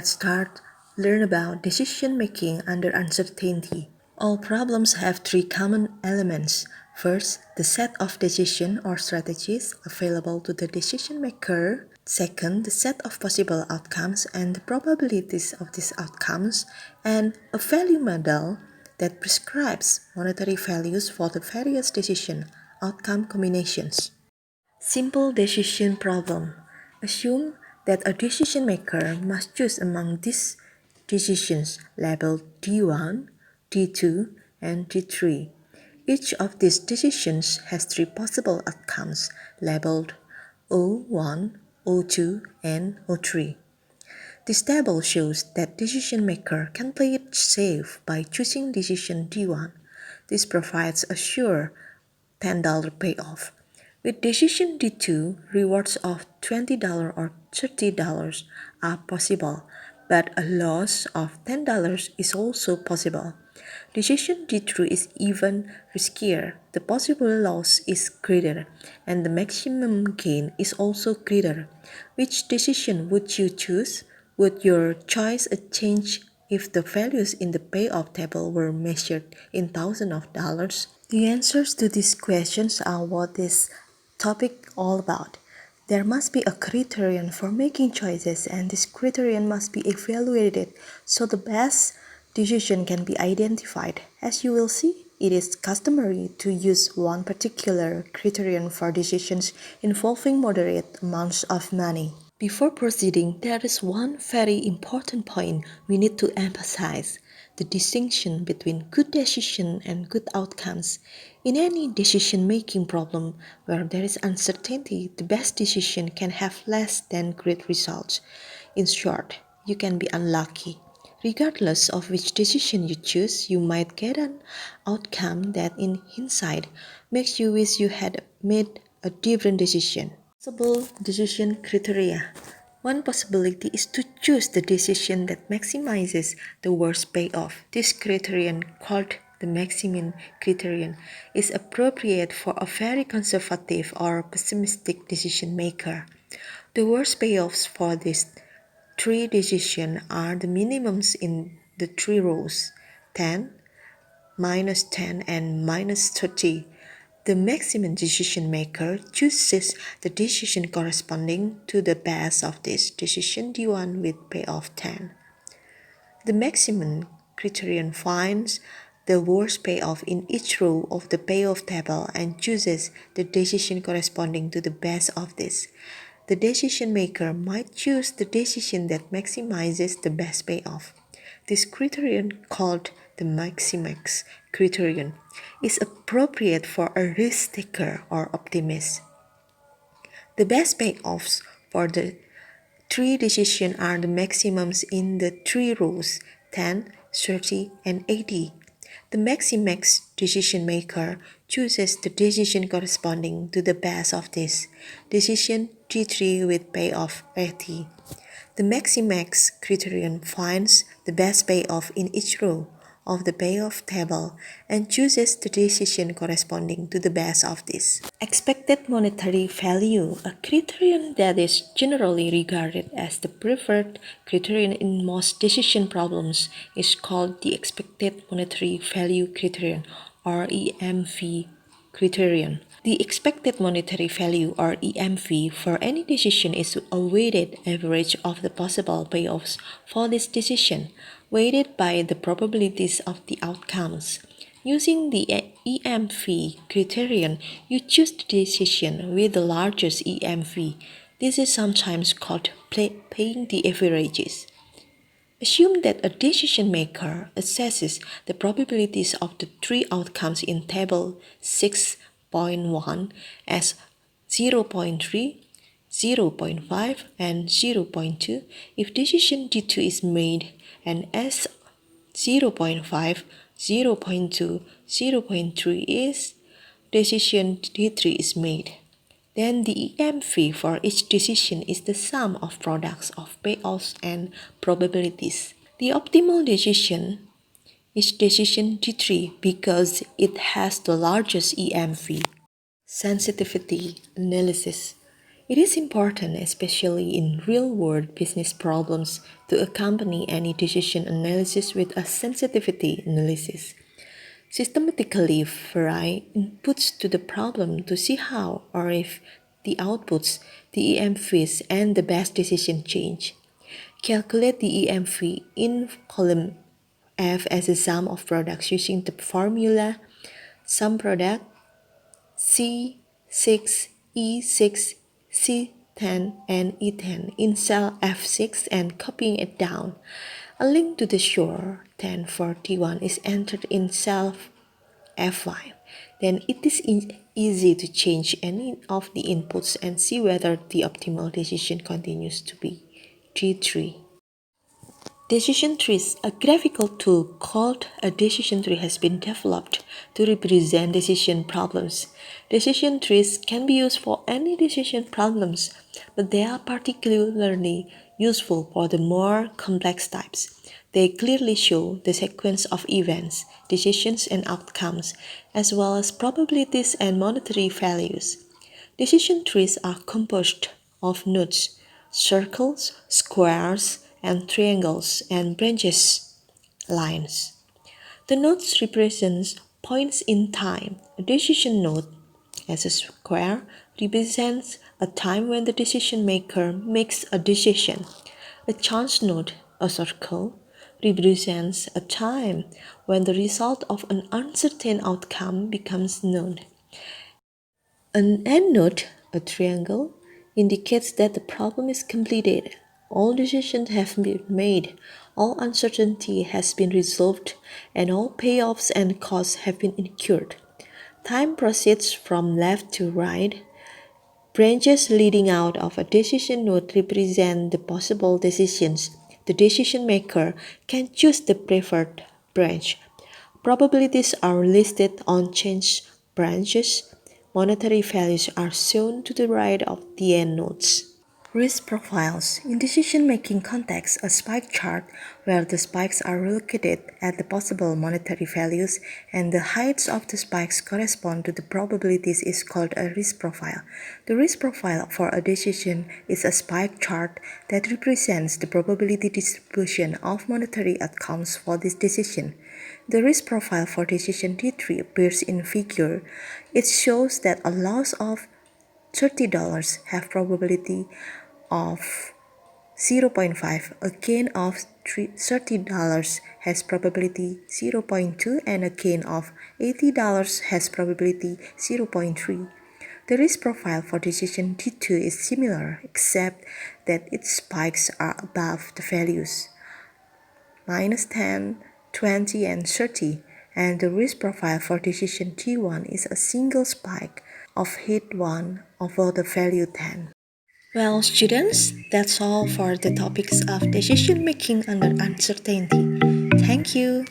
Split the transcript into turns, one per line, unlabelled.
let's learn about decision making under uncertainty. All problems have three common elements. First, the set of decision or strategies available to the decision maker. Second, the set of possible outcomes and the probabilities of these outcomes. And a value model that prescribes monetary values for the various decision outcome combinations. Simple decision problem. Assume that a decision maker must choose among these decisions labeled D1, D2, and D3. Each of these decisions has three possible outcomes labeled O1, O2, and O3. This table shows that decision maker can play it safe by choosing decision D1. This provides a sure $10 payoff. With decision D2, rewards of $20 or $30 are possible, but a loss of $10 is also possible. Decision D3 is even riskier. The possible loss is greater, and the maximum gain is also greater. Which decision would you choose? Would your choice change if the values in the payoff table were measured in thousands of dollars? The answers to these questions are what this topic all about. There must be a criterion for making choices, and this criterion must be evaluated so the best decision can be identified. As you will see, it is customary to use one particular criterion for decisions involving moderate amounts of money. Before proceeding, there is one very important point we need to emphasize: the distinction between good decision and good outcomes. In any decision-making problem where there is uncertainty, the best decision can have less than great results. In short, you can be unlucky. Regardless of which decision you choose, you might get an outcome that in hindsight makes you wish you had made a different decision. Possible decision criteria. One possibility is to choose the decision that maximizes the worst payoff. This criterion, called the maximum criterion, is appropriate for a very conservative or pessimistic decision maker. The worst payoffs for these three decisions are the minimums in the three rows: 10, minus 10, and minus 30. The maximum decision maker chooses the decision corresponding to the best of this decision D1 with payoff 10. The maximum criterion finds the worst payoff in each row of the payoff table and chooses the decision corresponding to the best of this. The decision maker might choose the decision that maximizes the best payoff. This criterion, called the Maximax criterion, is appropriate for a risk taker or optimist. The best payoffs for the three decisions are the maximums in the three rows: 10, 30, and 80. The Maximax decision maker chooses the decision corresponding to the best of this decision G3 with payoff 80. The Maximax criterion finds the best payoff in each row of the payoff table and chooses the decision corresponding to the best of this. Expected monetary value, a criterion that is generally regarded as the preferred criterion in most decision problems, is called the expected monetary value criterion, or EMV criterion. The expected monetary value, or EMV, for any decision is a weighted average of the possible payoffs for this decision, weighted by the probabilities of the outcomes. Using the EMV criterion, you choose the decision with the largest EMV. This is sometimes called paying the averages. Assume that a decision maker assesses the probabilities of the three outcomes in table 6.1 as 0.3, 0.5, and 0.2 if decision D2 is made, and as 0.5, 0.2, 0.3 is decision D3 is made. Then the EMV for each decision is the sum of products of payoffs and probabilities. The optimal decision is decision D3 because it has the largest EMV. Sensitivity analysis. It is important, especially in real world business problems, to accompany any decision analysis with a sensitivity analysis. Systematically vary inputs to the problem to see how or if the outputs, the EMVs, and the best decision change. Calculate the EMV in column F as a sum of products using the formula sum product C6, E6, C10, and E10 in cell F6 and copying it down. A link to the sure 1041 is entered in cell F5. Then it is easy to change any of the inputs and see whether the optimal decision continues to be G3. Decision trees, a graphical tool called a decision tree has been developed to represent decision problems. Decision trees can be used for any decision problems, but they are particularly useful for the more complex types. They clearly show the sequence of events, decisions, and outcomes, as well as probabilities and monetary values. Decision trees are composed of nodes, circles, squares, and triangles, and branches, lines. The nodes represent points in time. A decision node, as a square, represents a time when the decision maker makes a decision. A chance node, a circle, represents a time when the result of an uncertain outcome becomes known. An end node, a triangle, indicates that the problem is completed. All decisions have been made, all uncertainty has been resolved, and all payoffs and costs have been incurred. Time proceeds from left to right. Branches leading out of a decision node represent the possible decisions. The decision maker can choose the preferred branch. Probabilities are listed on changed branches. Monetary values are shown to the right of the end nodes. Risk profiles. In decision-making context, a spike chart where the spikes are located at the possible monetary values and the heights of the spikes correspond to the probabilities is called a risk profile. The risk profile for a decision is a spike chart that represents the probability distribution of monetary outcomes for this decision. The risk profile for decision D3 appears in figure. It shows that a loss of $30 have probability of 0.5, a gain of $30 has probability 0.2, and a gain of $80 has probability 0.3. The risk profile for decision D2 is similar, except that its spikes are above the values minus 10, 20, and 30, and the risk profile for decision D1 is a single spike of hit 1 over the value 10. Well, students, that's all for the topics of decision making under uncertainty. Thank you.